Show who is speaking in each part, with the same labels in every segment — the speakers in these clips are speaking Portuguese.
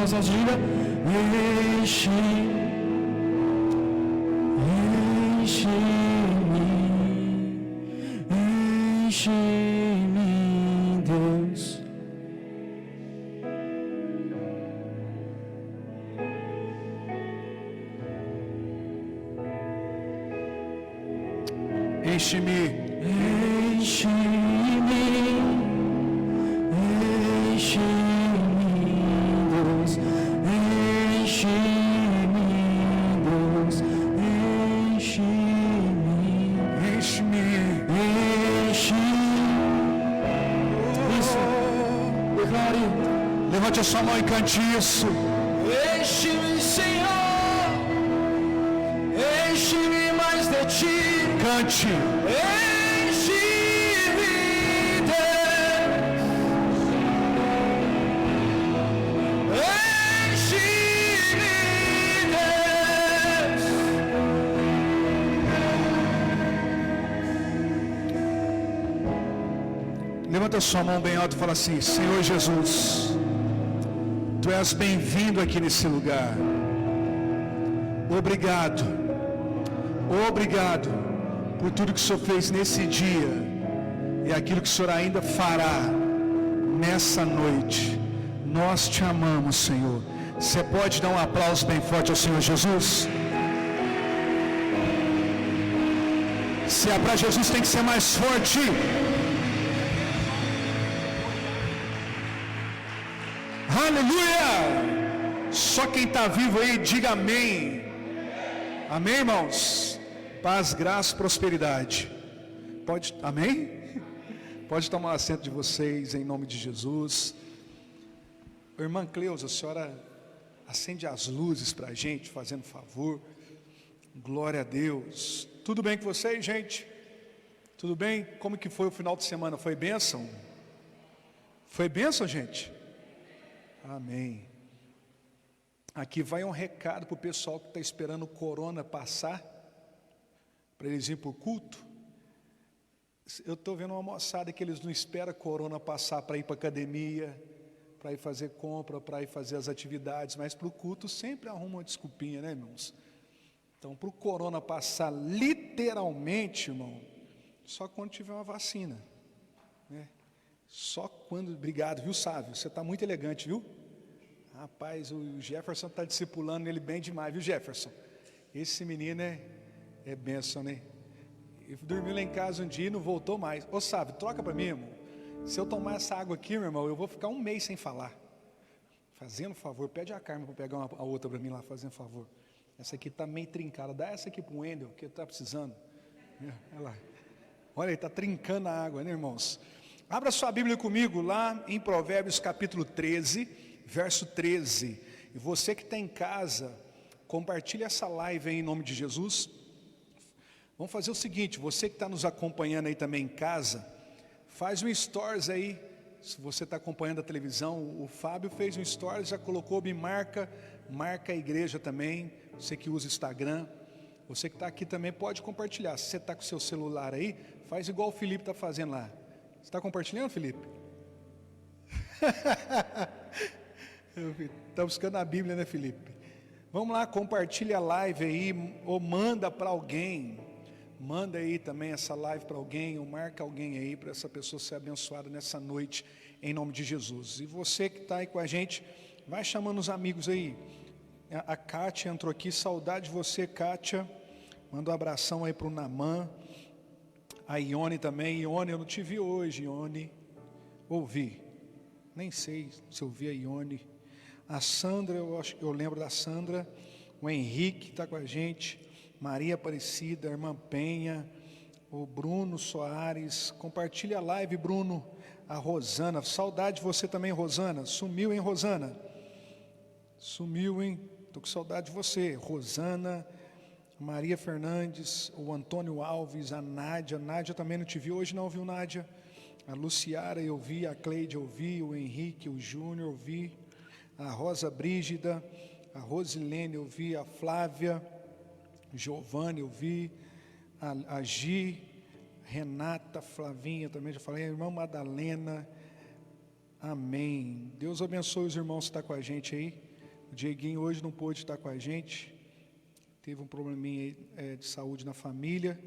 Speaker 1: mais alto, diga: enche-me, Deus.
Speaker 2: Enche-me,
Speaker 1: Enche-me, Deus. Enche-me, Deus. Enche-me,
Speaker 2: enche-me.
Speaker 1: Isso, declare.
Speaker 2: Levante a sua mão e cante isso.
Speaker 1: Enche-me, Senhor. Enche-me mais de ti.
Speaker 2: Cante.
Speaker 1: Enche-me, Deus. Enche-me, Deus.
Speaker 2: Levanta a sua mão bem alto e fala assim: Senhor Jesus, Tu és bem-vindo aqui nesse lugar. Obrigado. Obrigado por tudo que o Senhor fez nesse dia e aquilo que o Senhor ainda fará nessa noite. Nós te amamos, Senhor. Você pode dar um aplauso bem forte ao Senhor Jesus? Se é para Jesus, tem que ser mais forte. Aleluia! Só quem está vivo aí, diga amém. Amém, irmãos? Paz, graça, prosperidade. Pode, amém? Pode tomar assento de vocês, em nome de Jesus. Irmã Cleusa, a senhora acende as luzes para a gente, fazendo favor. Glória a Deus. Tudo bem com vocês, gente? Tudo bem? Como que foi o final de semana? Foi bênção? Foi bênção, gente? Amém. Aqui vai um recado para o pessoal que está esperando o corona passar, para eles ir para o culto. Eu estou vendo uma moçada que eles não esperam corona passar para ir para a academia, para ir fazer compra, para ir fazer as atividades, mas para o culto sempre arruma uma desculpinha, né, irmãos? Então, para o corona passar literalmente, irmão, só quando tiver uma vacina, né? Só quando, obrigado, viu, Sávio? Você está muito elegante, viu? Rapaz, o Jefferson está discipulando ele bem demais, viu, Jefferson? Esse menino é bênção, né? Ele dormiu lá em casa um dia e não voltou mais. Ô, Sávio, troca para mim, irmão. Se eu tomar essa água aqui, meu irmão, eu vou ficar um mês sem falar. Fazendo favor, pede a Carmen para pegar a outra para mim lá, fazendo favor. Essa aqui está meio trincada, dá essa aqui para o Wendel, que ele está precisando. Olha lá. Olha, ele está trincando a água, né, irmãos? Abra sua Bíblia comigo lá em Provérbios capítulo 13, verso 13. E você que está em casa, compartilhe essa live aí em nome de Jesus. Vamos fazer o seguinte, você que está nos acompanhando aí também em casa, faz um stories aí. Se você está acompanhando a televisão, o Fábio fez um stories, já colocou, me marca a igreja também. Você que usa Instagram, você que está aqui também pode compartilhar. Se você está com o seu celular aí, faz igual o Felipe está fazendo lá. Você está compartilhando, Felipe? Está buscando a Bíblia, né, Felipe? Vamos lá, compartilha a live aí, ou manda para alguém. Manda aí também essa live para alguém, ou marca alguém aí, para essa pessoa ser abençoada nessa noite, em nome de Jesus. E você que está aí com a gente, vai chamando os amigos aí. A Kátia entrou aqui, saudade de você, Kátia. Manda um abração aí para o Namã. A Ione também. Ione, eu não te vi hoje, Ione. Ouvi. Nem sei se eu vi a Ione. A Sandra, eu lembro da Sandra. O Henrique está com a gente. Maria Aparecida, a irmã Penha. O Bruno Soares. Compartilha a live, Bruno. A Rosana. Saudade de você também, Rosana. Sumiu, hein, Rosana? Sumiu, hein? Estou com saudade de você. Rosana. Maria Fernandes, o Antônio Alves, a Nádia. Nádia também não te vi hoje, não, viu, Nádia? A Luciara eu vi, a Cleide eu vi, o Henrique, o Júnior eu vi, a Rosa Brígida, a Rosilene eu vi, a Flávia, Giovanni eu vi, a Gi, Renata, Flavinha também já falei, a irmã Madalena. Amém. Deus abençoe os irmãos que estão com a gente aí. O Dieguinho hoje não pôde estar com a gente, teve um probleminha aí, de saúde na família,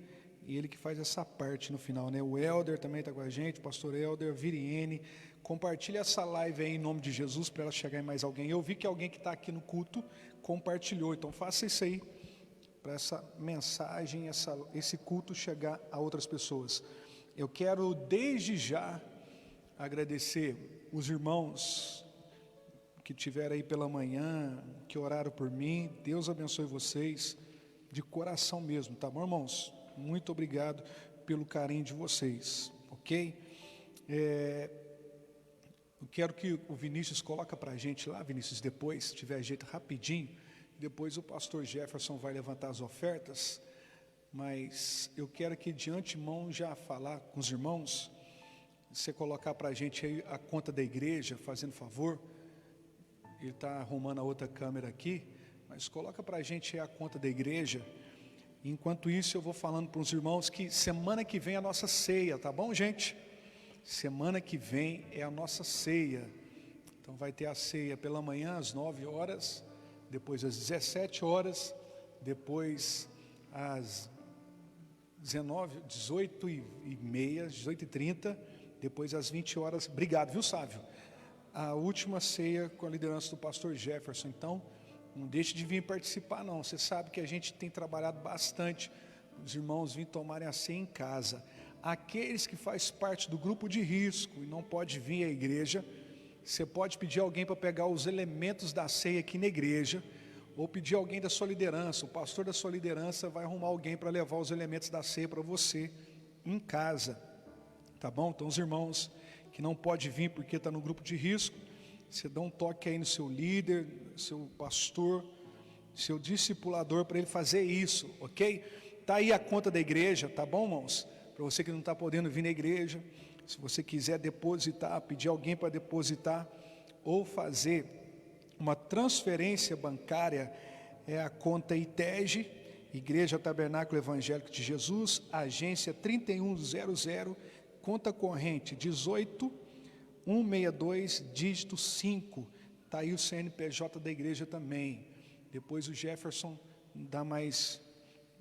Speaker 2: e ele que faz essa parte no final, né? O Helder também está com a gente, o pastor Helder, Viriene. Compartilha essa live aí em nome de Jesus para ela chegar em mais alguém. Eu vi que alguém que está aqui no culto compartilhou, então faça isso aí para essa mensagem, esse culto chegar a outras pessoas. Eu quero desde já agradecer os irmãos que tiveram aí pela manhã, que oraram por mim. Deus abençoe vocês de coração mesmo, tá bom, irmãos? Muito obrigado pelo carinho de vocês, ok? Eu quero que o Vinícius coloque para a gente lá, Vinícius, depois, se tiver jeito, rapidinho. Depois o pastor Jefferson vai levantar as ofertas, mas eu quero que de antemão já falar com os irmãos, você colocar para a gente aí a conta da igreja, fazendo favor. Ele está arrumando a outra câmera aqui, mas coloca para a gente aí a conta da igreja. Enquanto isso eu vou falando para os irmãos que semana que vem é a nossa ceia, tá bom, gente? Semana que vem é a nossa ceia. Então vai ter a ceia pela manhã às 9 horas, depois às 17 horas, depois às 18h30, 18h30, depois às 20 horas. Obrigado, viu, Sávio? A última ceia com a liderança do pastor Jefferson. Então, não deixe de vir participar, não. Você sabe que a gente tem trabalhado bastante, os irmãos virem tomarem a ceia em casa. Aqueles que fazem parte do grupo de risco e não pode vir à igreja, você pode pedir alguém para pegar os elementos da ceia aqui na igreja, ou pedir alguém da sua liderança. O pastor da sua liderança vai arrumar alguém para levar os elementos da ceia para você em casa, tá bom? Então os irmãos que não pode vir porque está no grupo de risco, você dá um toque aí no seu líder, seu pastor, seu discipulador, para ele fazer isso, ok? Está aí a conta da igreja, tá bom, irmãos? Para você que não está podendo vir na igreja, se você quiser depositar, pedir alguém para depositar, ou fazer uma transferência bancária, é a conta ITEG, Igreja Tabernáculo Evangélico de Jesus, agência 3100, conta corrente 18162, dígito 5, está aí o CNPJ da igreja também. Depois o Jefferson dá mais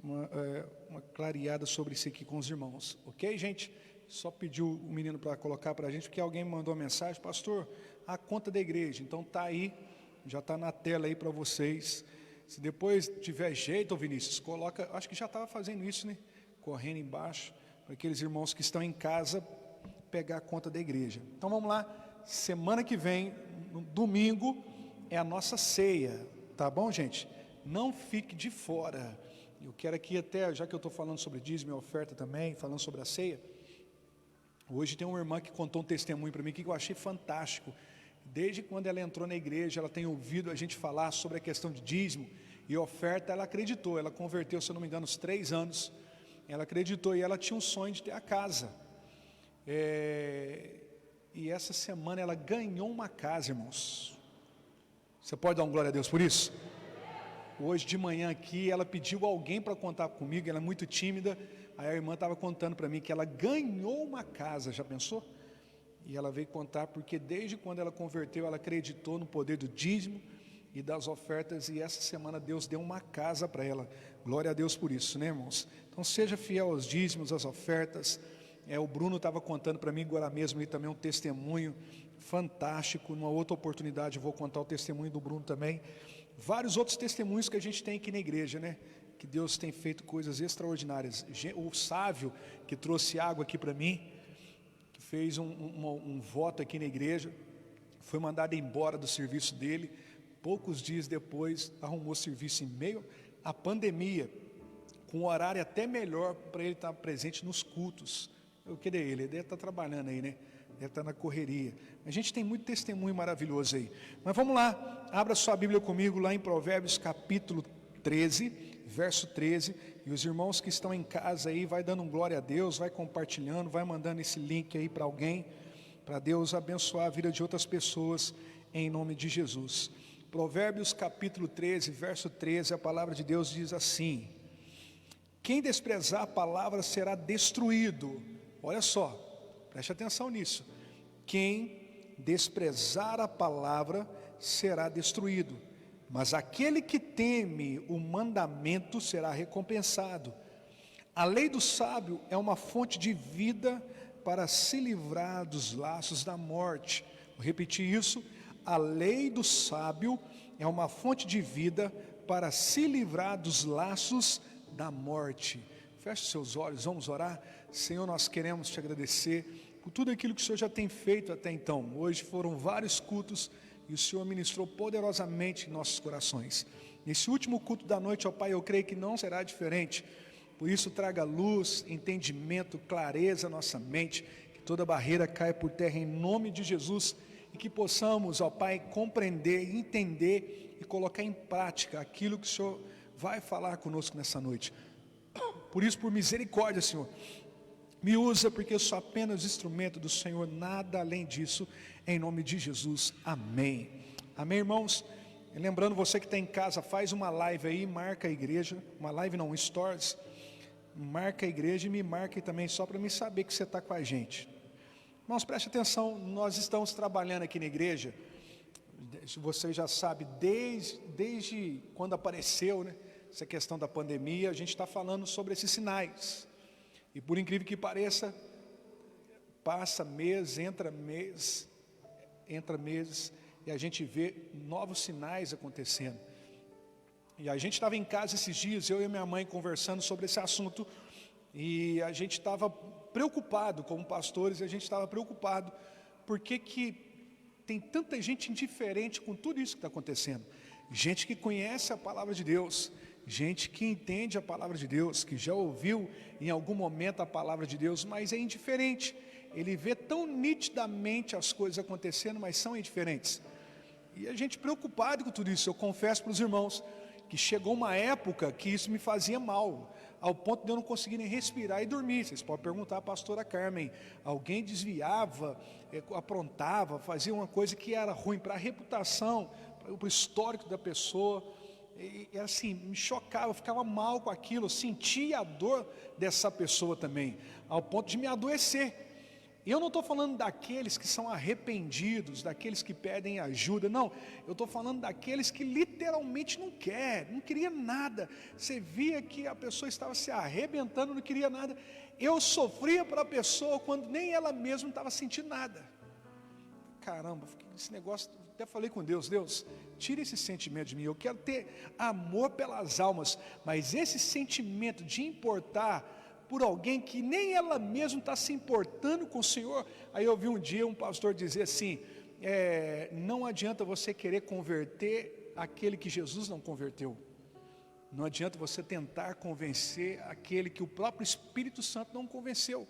Speaker 2: uma clareada sobre isso aqui com os irmãos, ok, gente? Só pediu o menino para colocar para a gente, porque alguém me mandou uma mensagem, pastor, a conta da igreja, então está aí, já está na tela aí para vocês. Se depois tiver jeito, Vinícius, coloca, acho que já estava fazendo isso, né? Correndo embaixo, para aqueles irmãos que estão em casa, pegar a conta da igreja. Então vamos lá, semana que vem, no domingo, é a nossa ceia, tá bom, gente? Não fique de fora. Eu quero aqui até, já que eu estou falando sobre dízimo e oferta também, falando sobre a ceia, hoje tem uma irmã que contou um testemunho para mim que eu achei fantástico. Desde quando ela entrou na igreja, ela tem ouvido a gente falar sobre a questão de dízimo e oferta. Ela acreditou, ela converteu, se eu não me engano, uns 3 anos. Ela acreditou e ela tinha um sonho de ter a casa. E essa semana ela ganhou uma casa, irmãos. Você pode dar um glória a Deus por isso? Hoje de manhã aqui, ela pediu alguém para contar comigo, ela é muito tímida. Aí a irmã estava contando para mim que ela ganhou uma casa, já pensou? E ela veio contar porque desde quando ela converteu, ela acreditou no poder do dízimo e das ofertas, e essa semana Deus deu uma casa para ela. Glória a Deus por isso, né, irmãos? Então seja fiel aos dízimos, às ofertas. O Bruno estava contando para mim agora mesmo e também um testemunho fantástico. Numa outra oportunidade eu vou contar o testemunho do Bruno também. Vários outros testemunhos que a gente tem aqui na igreja, né? Que Deus tem feito coisas extraordinárias. O Sávio, que trouxe água aqui para mim, que fez um voto aqui na igreja, foi mandado embora do serviço dele. Poucos dias depois arrumou serviço em meio à pandemia, com um horário até melhor para ele estar presente nos cultos. Eu queria ele deve estar trabalhando aí, né? Deve estar na correria. A gente tem muito testemunho maravilhoso aí. Mas vamos lá, abra sua Bíblia comigo lá em Provérbios capítulo 13, verso 13. E os irmãos que estão em casa aí, vai dando um glória a Deus, vai compartilhando, vai mandando esse link aí para alguém, para Deus abençoar a vida de outras pessoas, em nome de Jesus. Provérbios capítulo 13, verso 13, a palavra de Deus diz assim: quem desprezar a palavra será destruído. Olha só, preste atenção nisso. Quem desprezar a palavra será destruído, mas aquele que teme o mandamento será recompensado. A lei do sábio é uma fonte de vida para se livrar dos laços da morte. Vou repetir isso. A lei do sábio é uma fonte de vida para se livrar dos laços da morte. Feche seus olhos, vamos orar. Senhor, nós queremos te agradecer por tudo aquilo que o Senhor já tem feito até então. Hoje foram vários cultos e o Senhor ministrou poderosamente em nossos corações. Nesse último culto da noite, ó Pai, eu creio que não será diferente. Por isso traga luz, entendimento, clareza à nossa mente, que toda barreira caia por terra em nome de Jesus, e que possamos, ó Pai, compreender, entender e colocar em prática aquilo que o Senhor vai falar conosco nessa noite. Por isso, por misericórdia, Senhor, me usa, porque eu sou apenas instrumento do Senhor, nada além disso, em nome de Jesus, amém. Amém, irmãos? E lembrando, você que está em casa, faz uma live aí, marca a igreja, uma live não, um stories, marca a igreja e me marque também, só para me saber que você está com a gente. Irmãos, preste atenção, nós estamos trabalhando aqui na igreja, você já sabe, desde quando apareceu, né, essa questão da pandemia, a gente está falando sobre esses sinais, e por incrível que pareça, passa mês, entra meses, e a gente vê novos sinais acontecendo. E a gente estava em casa esses dias, eu e minha mãe conversando sobre esse assunto, e a gente estava preocupado, como pastores, a gente estava preocupado, porque que tem tanta gente indiferente com tudo isso que está acontecendo. Gente que conhece a palavra de Deus, gente que entende a palavra de Deus, que já ouviu em algum momento a palavra de Deus, mas é indiferente. Ele vê tão nitidamente as coisas acontecendo, mas são indiferentes. E a gente preocupado com tudo isso. Eu confesso para os irmãos que chegou uma época que isso me fazia mal, ao ponto de eu não conseguir nem respirar e dormir. Vocês podem perguntar à pastora Carmen, alguém desviava, aprontava, fazia uma coisa que era ruim para a reputação, para o histórico da pessoa, e assim, me chocava, eu ficava mal com aquilo, eu sentia a dor dessa pessoa também, ao ponto de me adoecer. E eu não estou falando daqueles que são arrependidos, daqueles que pedem ajuda, não, eu estou falando daqueles que literalmente não queria nada. Você via que a pessoa estava se arrebentando, não queria nada. Eu sofria para a pessoa quando nem ela mesma estava sentindo nada. Caramba, esse negócio, até falei com Deus, tira esse sentimento de mim, eu quero ter amor pelas almas, mas esse sentimento de importar por alguém que nem ela mesma está se importando com o Senhor. Aí eu vi um dia um pastor dizer assim, não adianta você querer converter aquele que Jesus não converteu, não adianta você tentar convencer aquele que o próprio Espírito Santo não convenceu.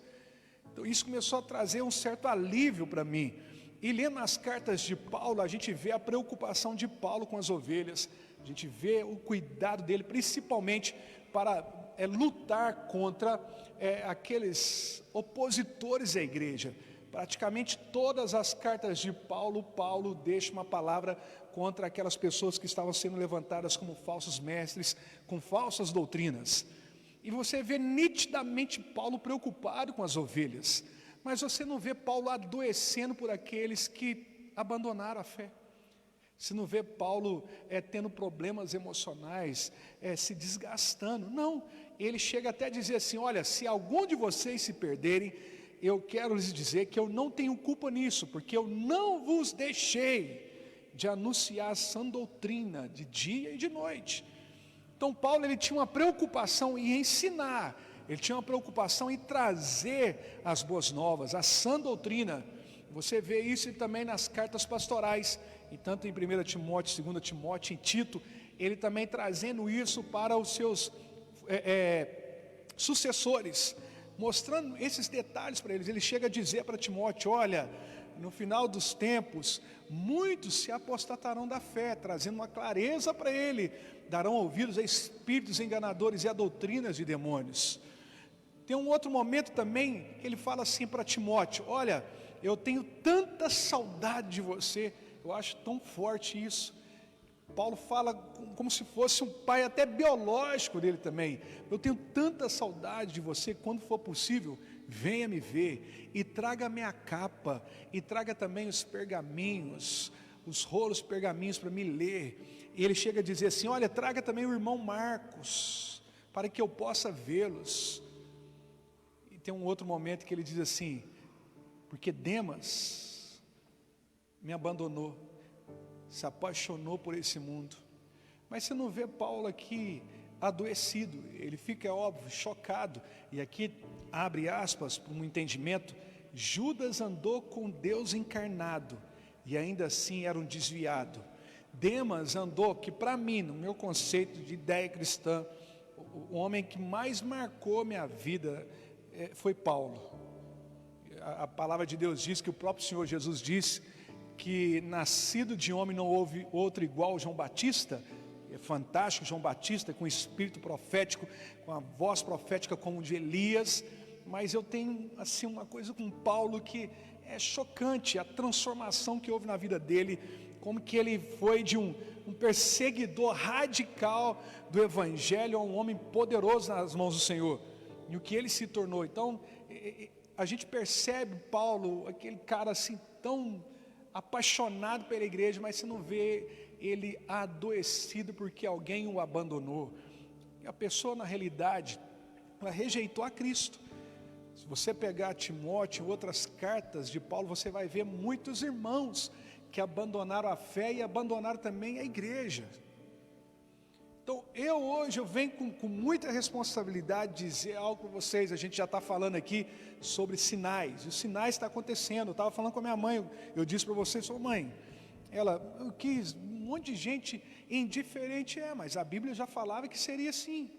Speaker 2: Então isso começou a trazer um certo alívio para mim, e lendo as cartas de Paulo, a gente vê a preocupação de Paulo com as ovelhas, a gente vê o cuidado dele, principalmente para lutar contra aqueles opositores à igreja. Praticamente todas as cartas de Paulo deixa uma palavra contra aquelas pessoas que estavam sendo levantadas como falsos mestres, com falsas doutrinas. E você vê nitidamente Paulo preocupado com as ovelhas, mas você não vê Paulo adoecendo por aqueles que abandonaram a fé. Você não vê Paulo tendo problemas emocionais, se desgastando. Não, ele chega até a dizer assim, olha, se algum de vocês se perderem, eu quero lhes dizer que eu não tenho culpa nisso, porque eu não vos deixei de anunciar a sã doutrina de dia e de noite. Então Paulo, ele tinha uma preocupação em ensinar, ele tinha uma preocupação em trazer as boas novas, a sã doutrina. Você vê isso também nas cartas pastorais, e tanto em 1 Timóteo, 2 Timóteo, em Tito, ele também trazendo isso para os seus sucessores, mostrando esses detalhes para eles. Ele chega a dizer para Timóteo, olha, no final dos tempos, muitos se apostatarão da fé, trazendo uma clareza para ele, darão ouvidos a espíritos enganadores e a doutrinas de demônios. Tem um outro momento também, que ele fala assim para Timóteo, olha, eu tenho tanta saudade de você. Eu acho tão forte isso. Paulo fala como se fosse um pai até biológico dele também. Eu tenho tanta saudade de você, quando for possível, venha me ver, e traga a minha capa, e traga também os pergaminhos, os rolos pergaminhos para me ler, E ele chega a dizer assim: olha, traga também o irmão Marcos, para que eu possa vê-los. E tem um outro momento que ele diz assim: porque Demas me abandonou, se apaixonou por esse mundo. Mas você não vê Paulo aqui adoecido, ele fica, óbvio, chocado. E aqui abre aspas para um entendimento: Judas andou com Deus encarnado e ainda assim era um desviado. Demas andou, que para mim, no meu conceito de ideia cristã, o homem que mais marcou minha vida foi Paulo. A palavra de Deus diz que o próprio Senhor Jesus disse que nascido de homem não houve outro igual João Batista. É fantástico João Batista, com espírito profético, com a voz profética como de Elias. Mas eu tenho assim uma coisa com Paulo que é chocante, a transformação que houve na vida dele, como que ele foi de um perseguidor radical do Evangelho a um homem poderoso nas mãos do Senhor, e o que ele se tornou. Então a gente percebe Paulo, aquele cara assim tão apaixonado pela igreja, mas você não vê ele adoecido porque alguém o abandonou. E a pessoa, na realidade, ela rejeitou a Cristo. Se você pegar Timóteo e outras cartas de Paulo, você vai ver muitos irmãos que abandonaram a fé e abandonaram também a igreja. Então hoje eu venho com muita responsabilidade dizer algo para vocês. A gente já está falando aqui sobre sinais, e os sinais estão acontecendo. Eu estava falando com a minha mãe, eu disse para vocês: sua mãe, eu quis um monte de gente indiferente, mas a Bíblia já falava que seria assim.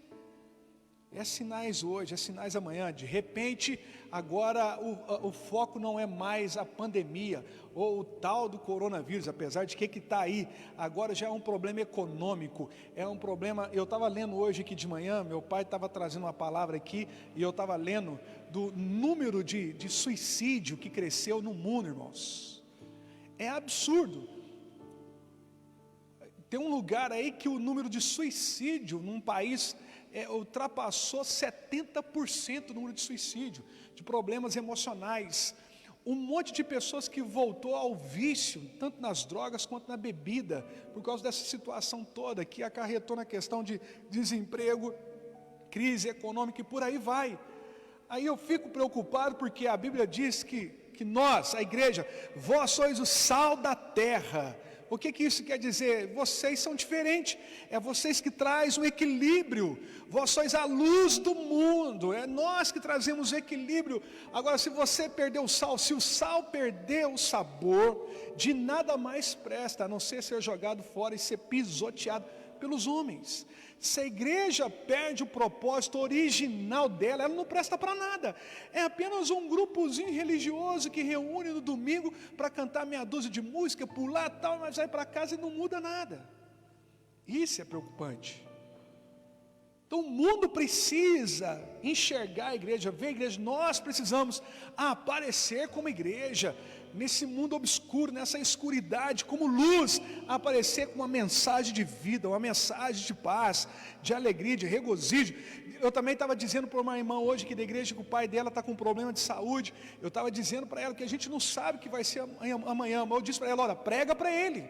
Speaker 2: É sinais hoje, é sinais amanhã. De repente, agora o foco não é mais a pandemia ou o tal do coronavírus, apesar de que está aí. Agora já é um problema econômico, é um problema. Eu estava lendo hoje aqui de manhã, meu pai estava trazendo uma palavra aqui, e eu estava lendo do número de suicídio que cresceu no mundo, irmãos. É absurdo. Tem um lugar aí que o número de suicídio num país ultrapassou 70% o número de suicídio, de problemas emocionais. Um monte de pessoas que voltou ao vício, tanto nas drogas quanto na bebida, por causa dessa situação toda, que acarretou na questão de desemprego, crise econômica e por aí vai. Aí eu fico preocupado porque a Bíblia diz que nós, a igreja, vós sois o sal da terra. O que isso quer dizer? Vocês são diferentes, é vocês que trazem o equilíbrio, vós sois a luz do mundo, é nós que trazemos o equilíbrio. Agora, se você perder o sal, se o sal perder o sabor, de nada mais presta, a não ser jogado fora e ser pisoteado pelos homens. Se a igreja perde o propósito original dela, ela não presta para nada. É apenas um grupozinho religioso que reúne no domingo para cantar meia dúzia de música, pular tal, mas vai para casa e não muda nada. Isso é preocupante. Então o mundo precisa enxergar a igreja, ver a igreja. Nós precisamos aparecer como igreja, nesse mundo obscuro, nessa escuridade, como luz, aparecer com uma mensagem de vida, uma mensagem de paz, de alegria, de regozijo. Eu também estava dizendo para uma irmã hoje que da igreja, que o pai dela está com problema de saúde. Eu estava dizendo para ela que a gente não sabe o que vai ser amanhã, mas eu disse para ela: olha, prega para ele.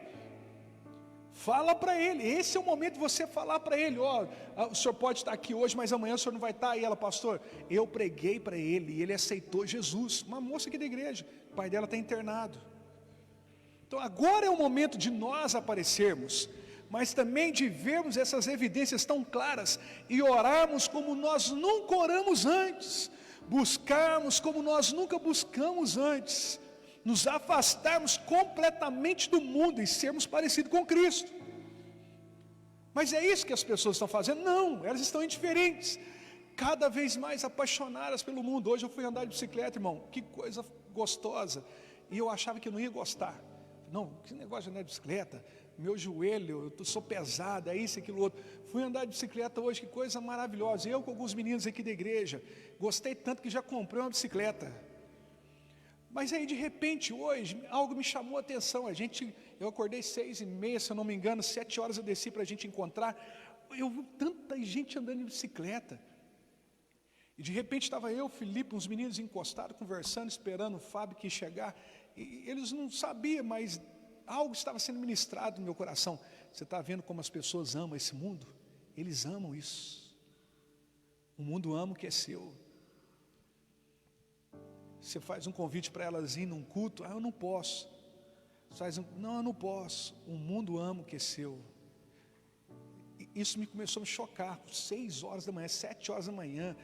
Speaker 2: Fala para ele, esse é o momento de você falar para ele: o senhor pode estar aqui hoje, mas amanhã o senhor não vai estar. E ela: pastor, eu preguei para ele e ele aceitou Jesus. Uma moça aqui da igreja, o pai dela está internado. Então agora é o momento de nós aparecermos, mas também de vermos essas evidências tão claras e orarmos como nós nunca oramos antes, buscarmos como nós nunca buscamos antes, nos afastarmos completamente do mundo e sermos parecidos com Cristo. Mas é isso que as pessoas estão fazendo? Não, elas estão indiferentes, cada vez mais apaixonadas pelo mundo. Hoje eu fui andar de bicicleta, irmão, que coisa gostosa, e eu achava que eu não ia gostar. Não, que negócio de andar de bicicleta, meu joelho, eu sou pesado, é isso, aquilo outro. Fui andar de bicicleta hoje, que coisa maravilhosa. Eu com alguns meninos aqui da igreja, gostei tanto que já comprei uma bicicleta. Mas aí de repente hoje, algo me chamou a atenção. Eu acordei 6h30, se eu não me engano, 7 horas eu desci para a gente encontrar. Eu vi tanta gente andando de bicicleta. E de repente estava eu, Felipe, uns meninos encostados, conversando, esperando o Fábio que ia chegar. E eles não sabiam, mas algo estava sendo ministrado no meu coração. Você está vendo como as pessoas amam esse mundo? Eles amam isso. O mundo ama o que é seu. Você faz um convite para elas ir num culto, eu não posso. Não, eu não posso. O mundo ama o que é seu. Isso me começou a me chocar. 6 horas da manhã, 7 horas da manhã,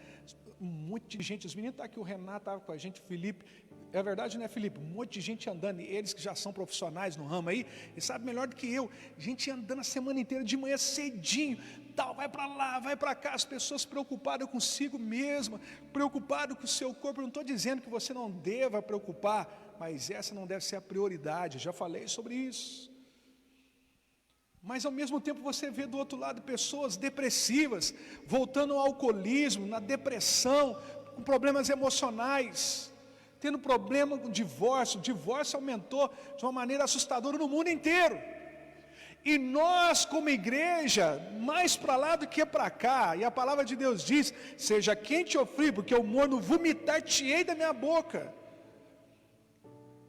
Speaker 2: um monte de gente. Os meninos estão aqui, o Renato estava com a gente, o Felipe. É verdade, né, Felipe? Um monte de gente andando, e eles que já são profissionais no ramo aí, e sabem melhor do que eu. Gente andando a semana inteira, de manhã cedinho, tal, vai para lá, vai para cá. As pessoas preocupadas consigo mesma, preocupadas com o seu corpo. Eu não estou dizendo que você não deva preocupar, mas essa não deve ser a prioridade. Eu já falei sobre isso. Mas ao mesmo tempo você vê do outro lado pessoas depressivas, voltando ao alcoolismo, na depressão, com problemas emocionais, tendo problema com divórcio. O divórcio aumentou de uma maneira assustadora no mundo inteiro. E nós como igreja, mais para lá do que para cá, e a palavra de Deus diz, seja quente ou frio, porque eu morno vomitar-te-ei da minha boca.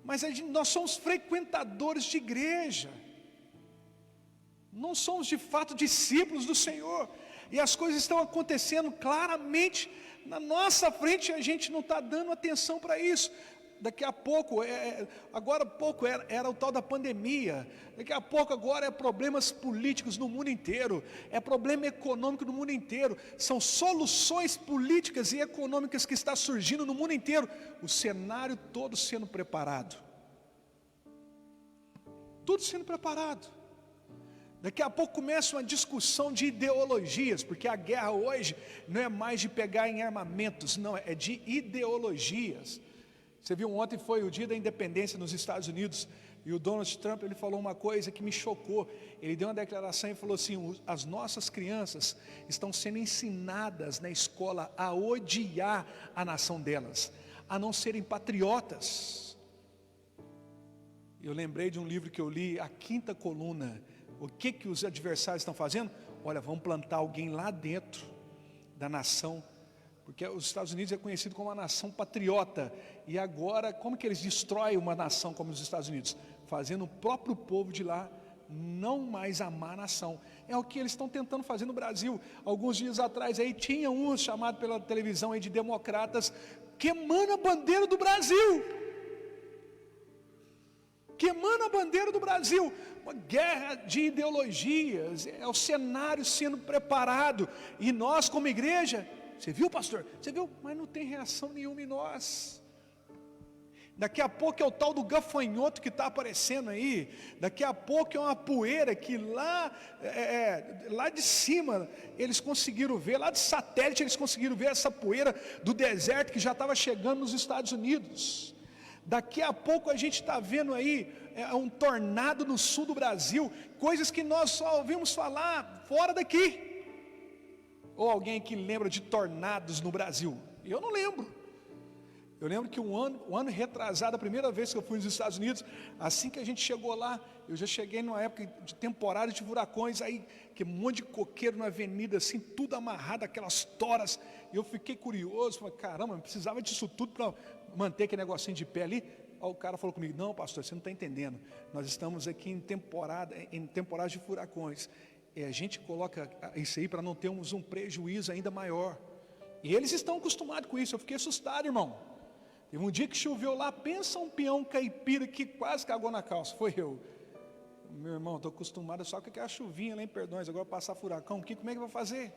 Speaker 2: Mas nós somos frequentadores de igreja, não somos de fato discípulos do Senhor, e as coisas estão acontecendo claramente na nossa frente, e a gente não está dando atenção para isso. Daqui a pouco, agora há pouco era o tal da pandemia, daqui a pouco agora é problemas políticos no mundo inteiro, é problema econômico no mundo inteiro, são soluções políticas e econômicas que está surgindo no mundo inteiro, o cenário todo sendo preparado, tudo sendo preparado. Daqui a pouco começa uma discussão de ideologias, porque a guerra hoje não é mais de pegar em armamentos, não, é de ideologias. Você viu, ontem foi o dia da independência nos Estados Unidos, e o Donald Trump, ele falou uma coisa que me chocou. Ele deu uma declaração e falou assim, as nossas crianças estão sendo ensinadas na escola a odiar a nação delas, a não serem patriotas. Eu lembrei de um livro que eu li, A Quinta Coluna. O que os adversários estão fazendo? Olha, vamos plantar alguém lá dentro da nação, porque os Estados Unidos é conhecido como uma nação patriota, e agora, como que eles destroem uma nação como os Estados Unidos? Fazendo o próprio povo de lá não mais amar a nação. É o que eles estão tentando fazer no Brasil. Alguns dias atrás aí tinha um chamado pela televisão aí de democratas, queimando a bandeira do Brasil. Queimando a bandeira do Brasil. Uma guerra de ideologias, é o cenário sendo preparado, e nós como igreja, você viu, pastor? Você viu? Mas não tem reação nenhuma em nós. Daqui a pouco é o tal do gafanhoto que está aparecendo aí, daqui a pouco é uma poeira que lá de cima eles conseguiram ver, lá de satélite eles conseguiram ver essa poeira do deserto que já estava chegando nos Estados Unidos. Daqui a pouco a gente está vendo aí um tornado no sul do Brasil, coisas que nós só ouvimos falar fora daqui. Ou alguém que lembra de tornados no Brasil? Eu não lembro. Eu lembro que um ano retrasado, a primeira vez que eu fui nos Estados Unidos, assim que a gente chegou lá, eu já cheguei numa época de temporada de furacões, aí que um monte de coqueiro na avenida, assim, tudo amarrado, aquelas toras, e eu fiquei curioso, falei, caramba, eu precisava disso tudo para manter aquele negocinho de pé ali. Aí o cara falou comigo, não, pastor, você não está entendendo, nós estamos aqui em temporada de furacões, e a gente coloca isso aí para não termos um prejuízo ainda maior, e eles estão acostumados com isso. Eu fiquei assustado, irmão. Teve um dia que choveu lá, pensa um peão caipira que quase cagou na calça, foi eu. Meu irmão, estou acostumado só com aquela chuvinha lá em Perdões, agora passar furacão, como é que vai fazer?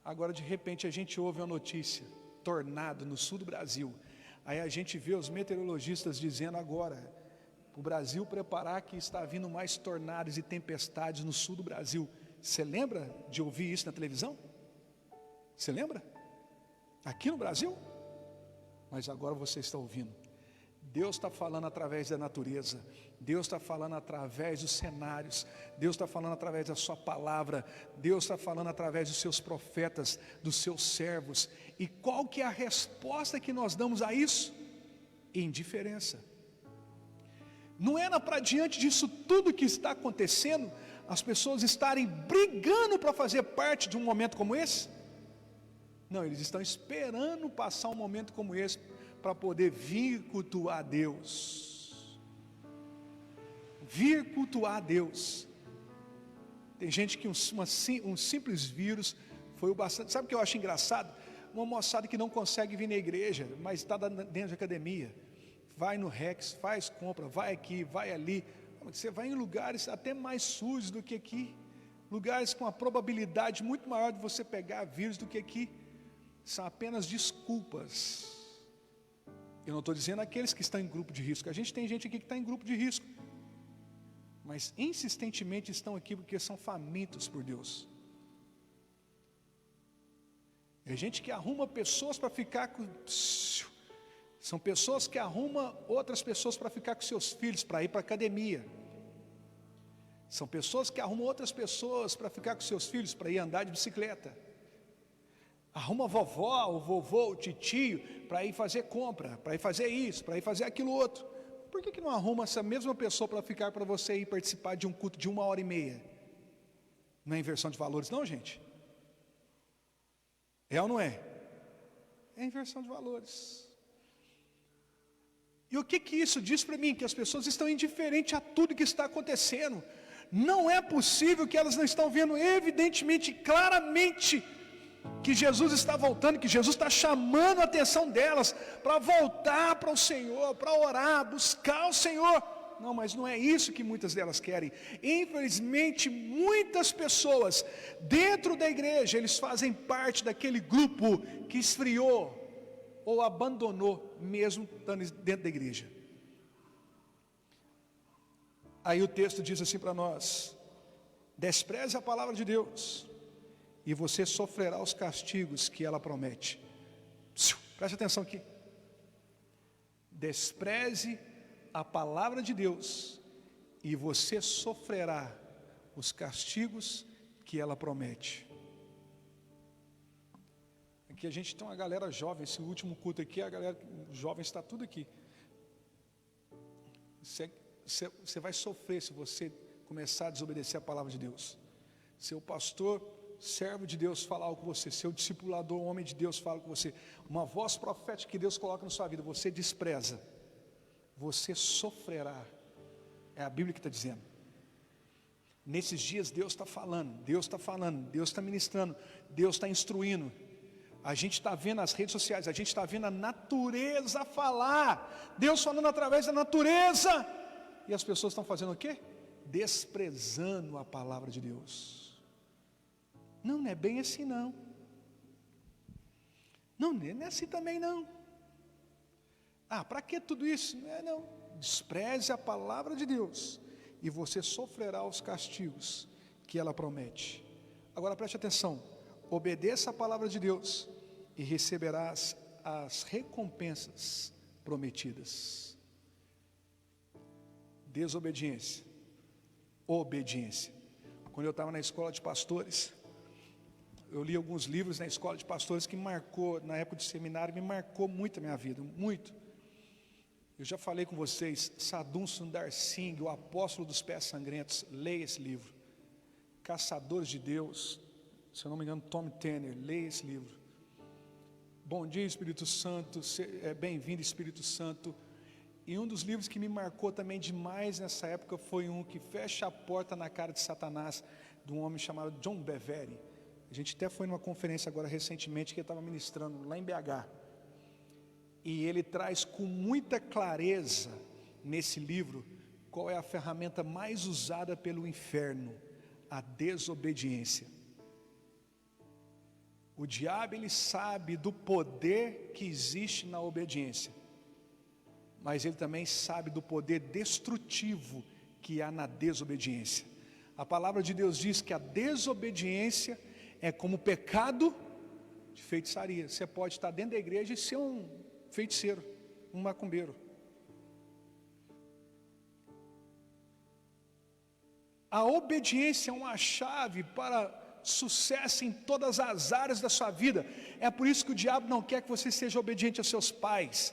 Speaker 2: Agora de repente a gente ouve uma notícia, tornado no sul do Brasil, aí a gente vê os meteorologistas dizendo agora, para o Brasil preparar que está vindo mais tornados e tempestades no sul do Brasil. Você lembra de ouvir isso na televisão? Você lembra? Aqui no Brasil? Mas agora você está ouvindo. Deus está falando através da natureza, Deus está falando através dos cenários, Deus está falando através da sua palavra, Deus está falando através dos seus profetas, dos seus servos. E qual que é a resposta que nós damos a isso? Indiferença. Não era para diante disso tudo que está acontecendo, as pessoas estarem brigando para fazer parte de um momento como esse? Não, eles estão esperando passar um momento como esse para poder vir cultuar a Deus. Vir cultuar a Deus. Tem gente que um simples vírus foi o bastante. Sabe o que eu acho engraçado? Uma moçada que não consegue vir na igreja, mas está dentro de academia. Vai no Rex, faz compra, vai aqui, vai ali. Você vai em lugares até mais sujos do que aqui. Lugares com a probabilidade muito maior de você pegar vírus do que aqui. São apenas desculpas. Eu não estou dizendo aqueles que estão em grupo de risco. A gente tem gente aqui que está em grupo de risco, mas insistentemente estão aqui porque são famintos por Deus. É gente que arruma pessoas para ficar com... São pessoas que arrumam outras pessoas para ficar com seus filhos, para ir para a academia. São pessoas que arrumam outras pessoas para ficar com seus filhos, para ir andar de bicicleta. Arruma a vovó, o vovô, o titio, para ir fazer compra, para ir fazer isso, para ir fazer aquilo outro. Por que não arruma essa mesma pessoa para ficar para você ir participar de um culto de 1h30? Não é inversão de valores não, gente? É ou não é? É inversão de valores. E o que isso diz para mim? Que as pessoas estão indiferentes a tudo que está acontecendo. Não é possível que elas não estão vendo evidentemente, claramente, que Jesus está voltando, que Jesus está chamando a atenção delas para voltar para o Senhor, para orar, buscar o Senhor. Não, mas não é isso que muitas delas querem. Infelizmente, muitas pessoas dentro da igreja, eles fazem parte daquele grupo que esfriou ou abandonou, mesmo estando dentro da igreja. Aí o texto diz assim para nós: despreze a palavra de Deus, e você sofrerá os castigos que ela promete. Preste atenção aqui. Despreze a palavra de Deus, e você sofrerá os castigos que ela promete. Aqui a gente tem uma galera jovem. Esse último culto aqui, a galera jovem está tudo aqui. Você vai sofrer se você começar a desobedecer a palavra de Deus. Seu pastor, servo de Deus, fala algo com você. Seu discipulador, homem de Deus, fala com você. Uma voz profética que Deus coloca na sua vida, você despreza. Você sofrerá. É a Bíblia que está dizendo. Nesses dias Deus está falando, Deus está ministrando, Deus está instruindo. A gente está vendo as redes sociais, a gente está vendo a natureza falar, Deus falando através da natureza, e as pessoas estão fazendo o quê? Desprezando a palavra de Deus. Não é bem assim não. Não é assim também não. Para que tudo isso? Não. Despreze a palavra de Deus, e você sofrerá os castigos que ela promete. Agora preste atenção. Obedeça a palavra de Deus e receberás as recompensas prometidas. Desobediência, obediência. Quando eu estava na escola de pastores, eu li alguns livros na escola de pastores que marcou, na época de seminário, me marcou muito a minha vida, muito. Eu já falei com vocês, Sadhguru Sundar Singh, o apóstolo dos pés sangrentos, leia esse livro. Caçadores de Deus, se eu não me engano, Tom Tanner, leia esse livro. Bom dia, Espírito Santo, bem-vindo, Espírito Santo. E um dos livros que me marcou também demais nessa época foi um que fecha a porta na cara de Satanás, de um homem chamado John Bevere. A gente até foi numa conferência agora recentemente que ele estava ministrando lá em BH. E ele traz com muita clareza nesse livro qual é a ferramenta mais usada pelo inferno: a desobediência. O diabo, ele sabe do poder que existe na obediência, mas ele também sabe do poder destrutivo que há na desobediência. A palavra de Deus diz que a desobediência é como pecado de feitiçaria. Você pode estar dentro da igreja e ser um feiticeiro, um macumbeiro. A obediência é uma chave para sucesso em todas as áreas da sua vida. É por isso que o diabo não quer que você seja obediente aos seus pais.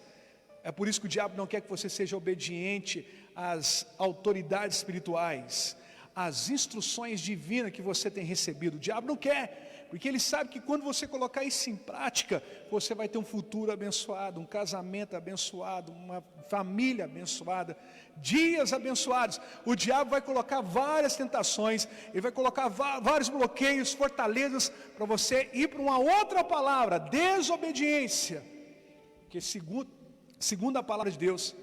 Speaker 2: É por isso que o diabo não quer que você seja obediente às autoridades espirituais, às instruções divinas que você tem recebido. O diabo não quer, Porque Ele sabe que quando você colocar isso em prática, você vai ter um futuro abençoado, um casamento abençoado, uma família abençoada, dias abençoados. O diabo vai colocar várias tentações, ele vai colocar vários bloqueios, fortalezas, para você ir para uma outra palavra, desobediência. Porque segundo a palavra de Deus,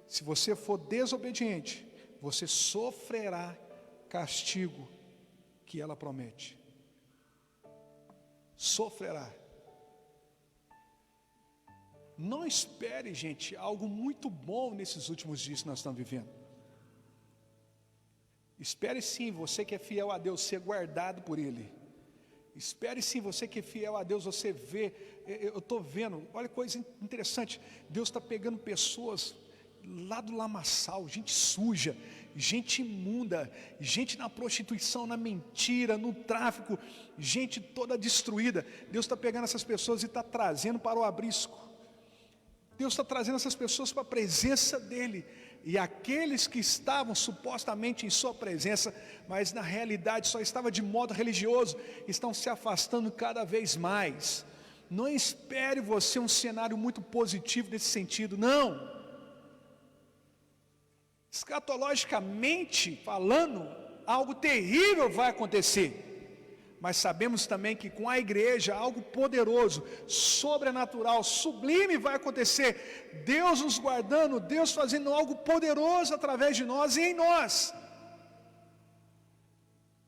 Speaker 2: se você for desobediente, você sofrerá castigo que ela promete. Sofrerá. Não espere, gente, algo muito bom nesses últimos dias que nós estamos vivendo. Espere sim, você que é fiel a Deus, ser guardado por Ele. Espere sim, você que é fiel a Deus, você vê, eu estou vendo, olha que coisa interessante, Deus está pegando pessoas lá do lamaçal, gente suja, gente imunda, gente na prostituição, na mentira, no tráfico, gente toda destruída. Deus está pegando essas pessoas e está trazendo para o abrisco. Deus está trazendo essas pessoas para a presença dEle. E aqueles que estavam supostamente em sua presença, mas na realidade só estavam de modo religioso, estão se afastando cada vez mais. Não espere você um cenário muito positivo nesse sentido, não. Escatologicamente falando, algo terrível vai acontecer, mas sabemos também que com a igreja algo poderoso, sobrenatural, sublime vai acontecer. Deus nos guardando, Deus fazendo algo poderoso através de nós e em nós.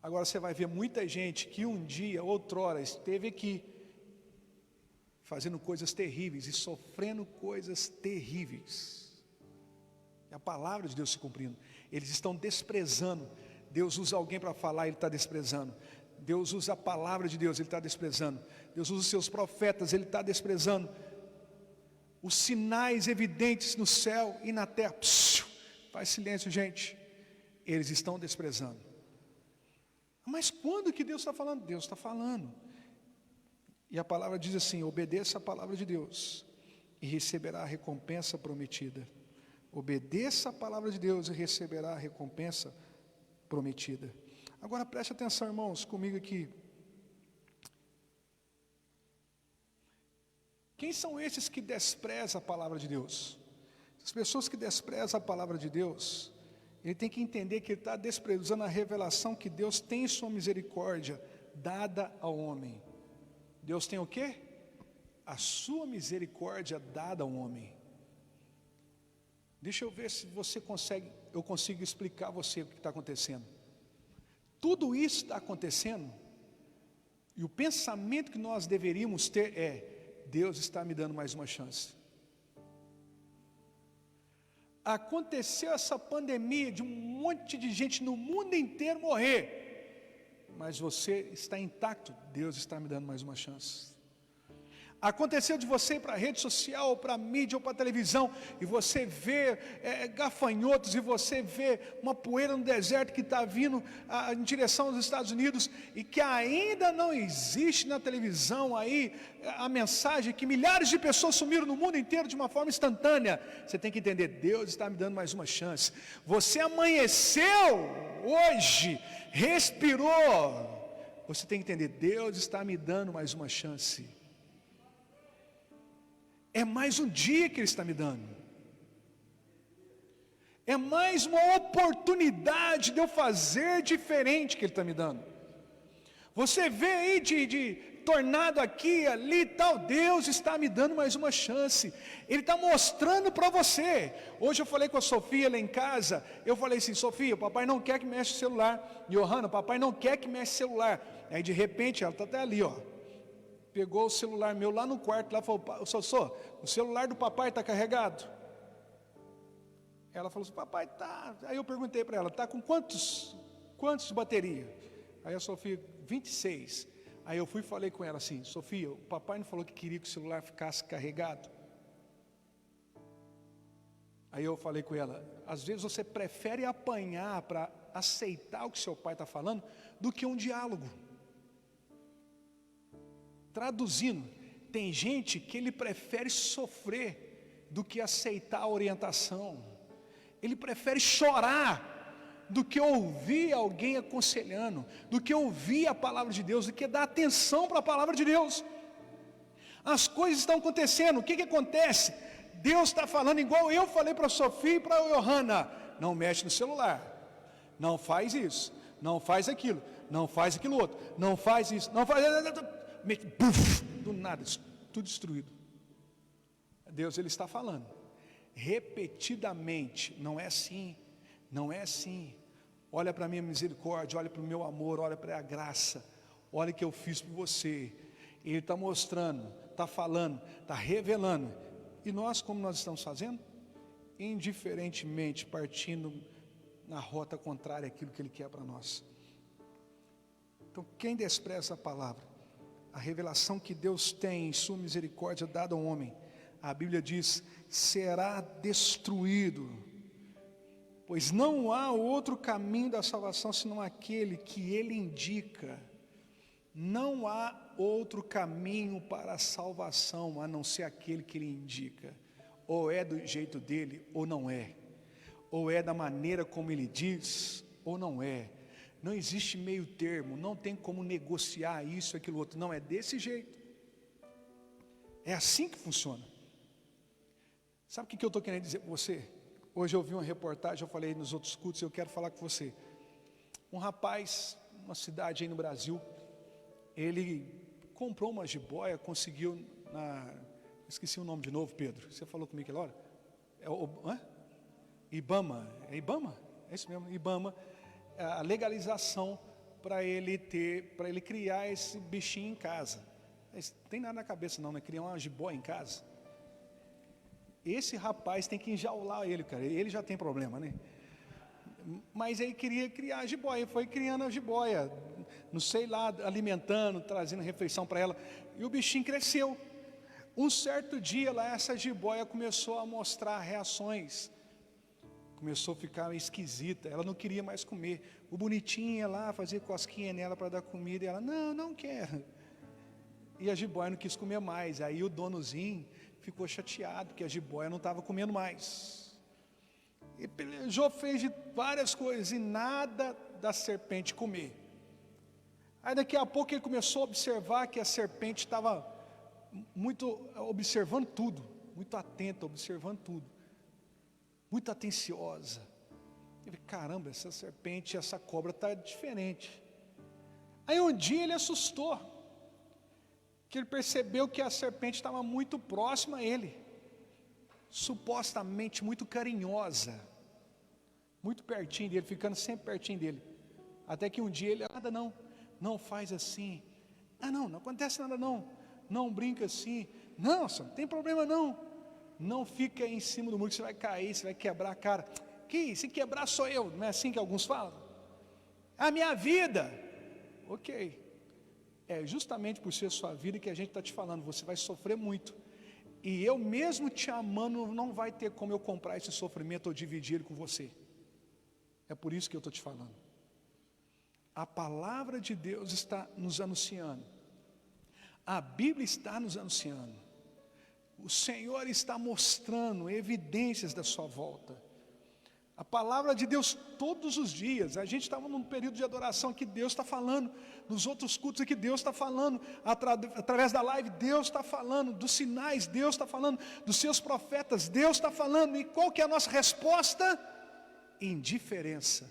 Speaker 2: Agora você vai ver muita gente que um dia, outrora, esteve aqui fazendo coisas terríveis e sofrendo coisas terríveis. É a palavra de Deus se cumprindo. Eles estão desprezando. Deus usa alguém para falar, Ele está desprezando. Deus usa a palavra de Deus, Ele está desprezando. Deus usa os seus profetas, Ele está desprezando. Os sinais evidentes no céu e na terra. Faz silêncio, gente. Eles estão desprezando. Mas quando que Deus está falando? Deus está falando. E a palavra diz assim: obedeça a palavra de Deus e receberá a recompensa prometida. Obedeça a palavra de Deus e receberá a recompensa prometida. Agora preste atenção, irmãos, comigo aqui. Quem são esses que desprezam a palavra de Deus? As pessoas que desprezam a palavra de Deus, ele tem que entender que ele está desprezando a revelação que Deus tem em sua misericórdia dada ao homem. Deus tem o quê? A sua misericórdia dada ao homem. Deixa eu ver se eu consigo explicar a você o que está acontecendo. Tudo isso está acontecendo, e o pensamento que nós deveríamos ter é: Deus está me dando mais uma chance. Aconteceu essa pandemia de um monte de gente no mundo inteiro morrer, mas você está intacto, Deus está me dando mais uma chance. Aconteceu de você ir para a rede social, ou para a mídia, ou para a televisão, e você vê gafanhotos, e você vê uma poeira no deserto que está vindo em direção aos Estados Unidos, e que ainda não existe na televisão aí a mensagem que milhares de pessoas sumiram no mundo inteiro de uma forma instantânea. Você tem que entender: Deus está me dando mais uma chance. Você amanheceu hoje, respirou, você tem que entender: Deus está me dando mais uma chance. É mais um dia que Ele está me dando. É mais uma oportunidade de eu fazer diferente que Ele está me dando. Você vê aí de tornado aqui, ali e tal, Deus está me dando mais uma chance. Ele está mostrando para você. Hoje eu falei com a Sofia lá em casa, eu falei assim: Sofia, o papai não quer que mexa o celular. Johanna, o papai não quer que mexa o celular. Aí de repente, ela está até ali, ó. Pegou o celular meu lá no quarto, lá falou: Sossô, o celular do papai está carregado? Ela falou assim: papai tá. Aí eu perguntei para ela: tá com quantos de bateria? Aí a Sofia: 26. Aí eu fui e falei com ela assim: Sofia, o papai não falou que queria que o celular ficasse carregado? Aí eu falei com ela: às vezes você prefere apanhar para aceitar o que seu pai está falando do que um diálogo. Traduzindo, tem gente que ele prefere sofrer do que aceitar a orientação. Ele prefere chorar do que ouvir alguém aconselhando, do que ouvir a palavra de Deus, do que dar atenção para a palavra de Deus. As coisas estão acontecendo, o que acontece? Deus está falando igual eu falei para a Sofia e para a Johanna: não mexe no celular, não faz isso, não faz aquilo, não faz aquilo outro, não faz isso, não faz... Buf, do nada, tudo destruído. Deus, Ele está falando repetidamente: não é assim, não é assim. Olha para a minha misericórdia, olha para o meu amor, olha para a graça, olha o que eu fiz por você. Ele está mostrando, está falando, está revelando. E nós, como nós estamos fazendo? Indiferentemente, partindo na rota contrária àquilo que Ele quer para nós. Então, quem despreza a palavra, a revelação que Deus tem em sua misericórdia dada ao homem, a Bíblia diz: será destruído, pois não há outro caminho da salvação senão aquele que Ele indica. Não há outro caminho para a salvação a não ser aquele que Ele indica. Ou é do jeito dele ou não é, ou é da maneira como Ele diz ou não é. Não existe meio termo, não tem como negociar isso, aquilo outro. Não, é desse jeito. É assim que funciona. Sabe o que eu estou querendo dizer para você? Hoje eu vi uma reportagem, eu falei nos outros cultos, eu quero falar com você. Um rapaz, uma cidade aí no Brasil, ele comprou uma jiboia, conseguiu esqueci o nome de novo, Pedro. Você falou comigo aquela hora? Ibama, é Ibama? É isso mesmo, Ibama. A legalização para ele criar esse bichinho em casa. Não tem nada na cabeça não, né? Criar uma jiboia em casa. Esse rapaz tem que enjaular ele, cara. Ele já tem problema, né? Mas ele queria criar a jiboia, foi criando a jiboia, não sei lá, alimentando, trazendo refeição para ela, e o bichinho cresceu. Um certo dia lá, essa jiboia começou a mostrar reações, começou a ficar esquisita, ela não queria mais comer. O bonitinho ia lá, fazia cosquinha nela para dar comida, e ela, não quero. E a jiboia não quis comer mais, aí o donozinho ficou chateado, porque a jiboia não estava comendo mais. E pelejou, fez de várias coisas e nada da serpente comer. Aí daqui a pouco ele começou a observar que a serpente estava observando tudo, muito atenta, observando tudo, muito atenciosa. Ele, caramba, essa serpente, essa cobra está diferente. Aí um dia ele assustou, que ele percebeu que a serpente estava muito próxima a ele, supostamente muito carinhosa, muito pertinho dele, ficando sempre pertinho dele, até que um dia ele, nada não faz assim, não acontece nada não brinca assim, não tem problema não fica em cima do muro, você vai cair, você vai quebrar a cara, se quebrar sou eu, não é assim que alguns falam? A minha vida, ok, é justamente por ser sua vida que a gente está te falando, você vai sofrer muito, e eu mesmo te amando, não vai ter como eu comprar esse sofrimento ou dividir ele com você. É por isso que eu estou te falando. A palavra de Deus está nos anunciando, a Bíblia está nos anunciando, o Senhor está mostrando evidências da sua volta. A palavra de Deus todos os dias. A gente estava num período de adoração que Deus está falando, nos outros cultos que Deus está falando, através da live Deus está falando, dos sinais Deus está falando, dos seus profetas Deus está falando. E qual que é a nossa resposta? Indiferença.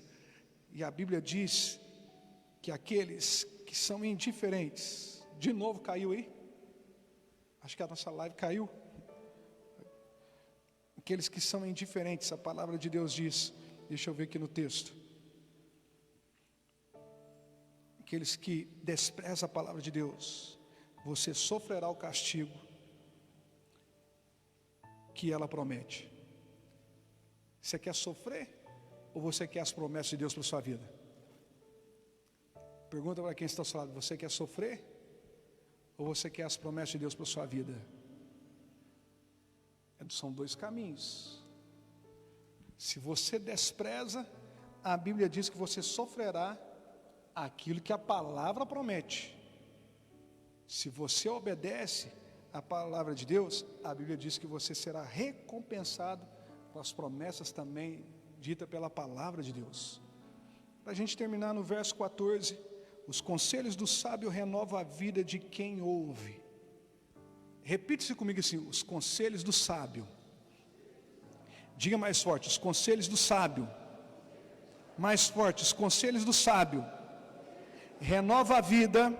Speaker 2: E a Bíblia diz que aqueles que são indiferentes, de novo caiu aí? Acho que a nossa live caiu. Aqueles que são indiferentes, a palavra de Deus diz, deixa eu ver aqui no texto, aqueles que desprezam a palavra de Deus, você sofrerá o castigo que ela promete. Você quer sofrer ou você quer as promessas de Deus para a sua vida? Pergunta para quem está ao seu lado, você quer sofrer ou você quer as promessas de Deus para a sua vida? São dois caminhos. Se você despreza, a Bíblia diz que você sofrerá aquilo que a palavra promete. Se você obedece a palavra de Deus, a Bíblia diz que você será recompensado com as promessas também ditas pela palavra de Deus. para a gente terminar no verso 14, os conselhos do sábio renovam a vida de quem ouve. Repita-se comigo assim, os conselhos do sábio. Diga mais forte, os conselhos do sábio. Mais forte, os conselhos do sábio. Renova a vida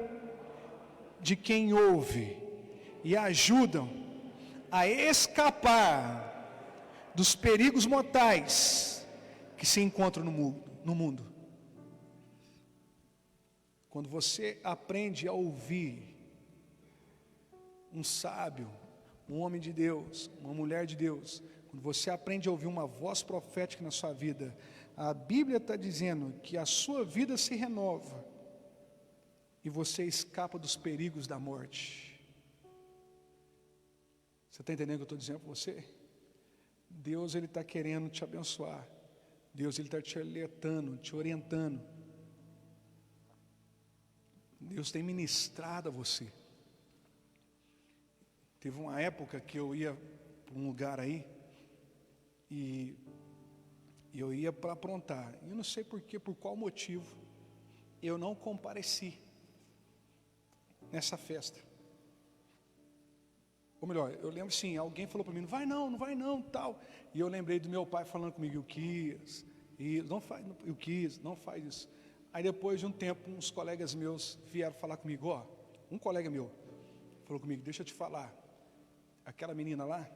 Speaker 2: de quem ouve e ajudam a escapar dos perigos mortais que se encontram no mundo. Quando você aprende a ouvir um sábio, um homem de Deus, uma mulher de Deus, quando você aprende a ouvir uma voz profética na sua vida, a Bíblia está dizendo que a sua vida se renova e você escapa dos perigos da morte. Você está entendendo o que eu estou dizendo para você? Deus, Ele está querendo te abençoar. Deus, Ele está te alertando, te orientando. Deus tem ministrado a você. Teve uma época que eu ia para um lugar aí, e eu ia para aprontar. Eu não sei porquê, por qual motivo, eu não compareci nessa festa. Ou melhor, eu lembro sim, alguém falou para mim, não vai não, tal. E eu lembrei do meu pai falando comigo, não faz isso. Aí depois de um tempo, uns colegas meus vieram falar comigo, um colega meu falou comigo, deixa eu te falar, aquela menina lá,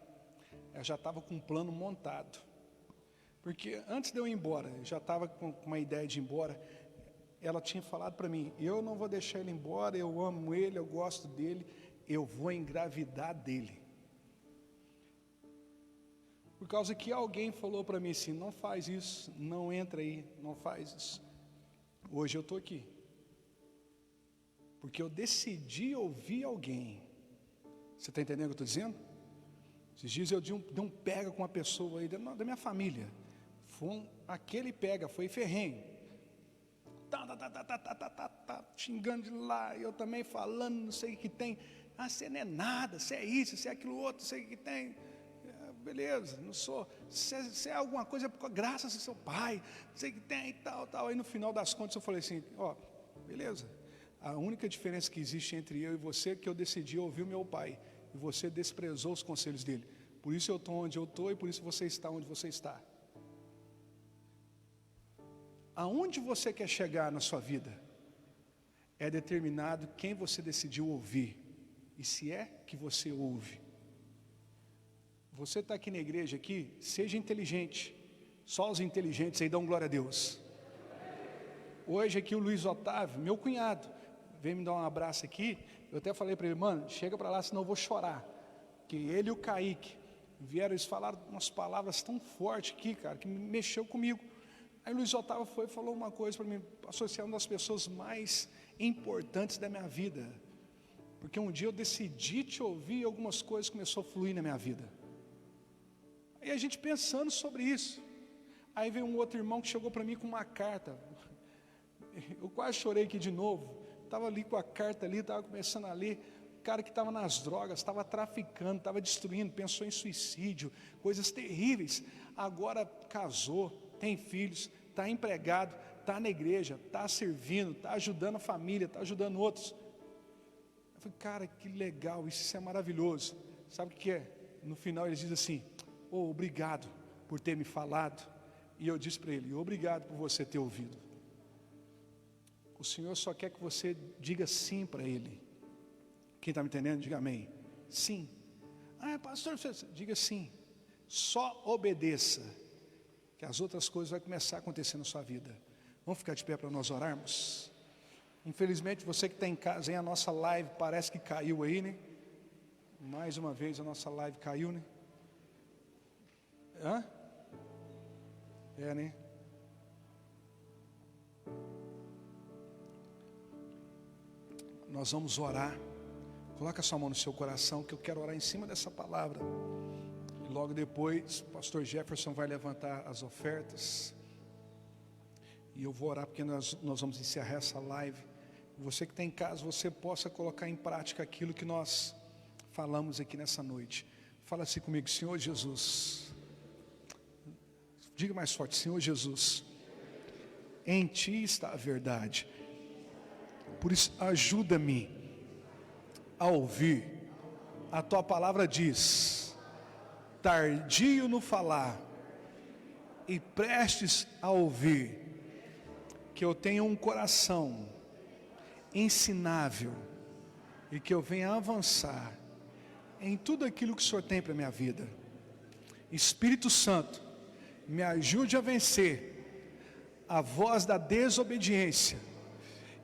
Speaker 2: ela já estava com um plano montado. Porque antes de eu ir embora, eu já estava com uma ideia de ir embora, ela tinha falado para mim, eu não vou deixar ele embora, eu amo ele, eu gosto dele, eu vou engravidar dele. Por causa que alguém falou para mim assim, não faz isso, não entra aí, não faz isso. Hoje eu estou aqui, porque eu decidi ouvir alguém. Você está entendendo o que eu estou dizendo? Esses dias eu dei um pega com uma pessoa aí da minha família. Aquele pega, foi ferrenho. Xingando de lá, eu também falando, não sei o que tem. Você não é nada, você é isso, você é aquilo outro, sei o que tem. Beleza, não sou. Você é alguma coisa, graças ao seu pai, sei que tem e tal. Aí no final das contas eu falei assim, beleza. A única diferença que existe entre eu e você é que eu decidi ouvir o meu pai. E você desprezou os conselhos dele. Por isso eu estou onde eu estou e por isso você está onde você está. Aonde você quer chegar na sua vida é determinado quem você decidiu ouvir e se é que você ouve. Você está aqui na igreja aqui, seja inteligente. Só os inteligentes aí dão glória a Deus. Hoje aqui o Luiz Otávio, meu cunhado, veio me dar um abraço aqui. Eu até falei para ele, mano, chega para lá senão eu vou chorar. Que ele e o Kaique vieram, eles falaram umas palavras tão fortes aqui, cara, que mexeu comigo. Aí o Luiz Otávio foi e falou uma coisa para mim, associar uma das pessoas mais importantes da minha vida. Porque um dia eu decidi te ouvir e algumas coisas começaram a fluir na minha vida. Aí a gente pensando sobre isso. Aí veio um outro irmão que chegou para mim com uma carta. Eu quase chorei aqui de novo. Estava ali com a carta ali, estava começando a ler. O cara que estava nas drogas, estava traficando, estava destruindo, pensou em suicídio, coisas terríveis. Agora casou, tem filhos, está empregado, está na igreja, está servindo, está ajudando a família, está ajudando outros. Eu falei, cara, que legal, isso é maravilhoso. Sabe o que é? No final ele diz assim, obrigado por ter me falado. E eu disse para ele, obrigado por você ter ouvido. O Senhor só quer que você diga sim para Ele. Quem está me entendendo, diga amém. Sim. Pastor, diga sim. Só obedeça, que as outras coisas vão começar a acontecer na sua vida. Vamos ficar de pé para nós orarmos? Infelizmente, você que está em casa, a nossa live parece que caiu aí, né? Mais uma vez a nossa live caiu, né? Né? Nós vamos orar. Coloca a sua mão no seu coração, que eu quero orar em cima dessa palavra. E logo depois, o pastor Jefferson vai levantar as ofertas. E eu vou orar porque nós vamos encerrar essa live. Você que está em casa, você possa colocar em prática aquilo que nós falamos aqui nessa noite. Fala assim comigo, Senhor Jesus. Diga mais forte, Senhor Jesus. em ti está a verdade. Por isso, ajuda-me a ouvir. A tua palavra diz: tardio no falar e prestes a ouvir, que eu tenha um coração ensinável e que eu venha avançar em tudo aquilo que o Senhor tem para a minha vida. Espírito Santo, me ajude a vencer a voz da desobediência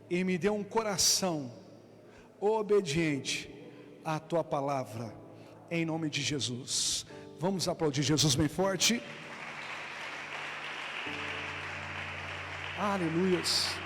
Speaker 2: e me dê um coração obediente à tua palavra, em nome de Jesus. Vamos aplaudir Jesus bem forte. Aleluias.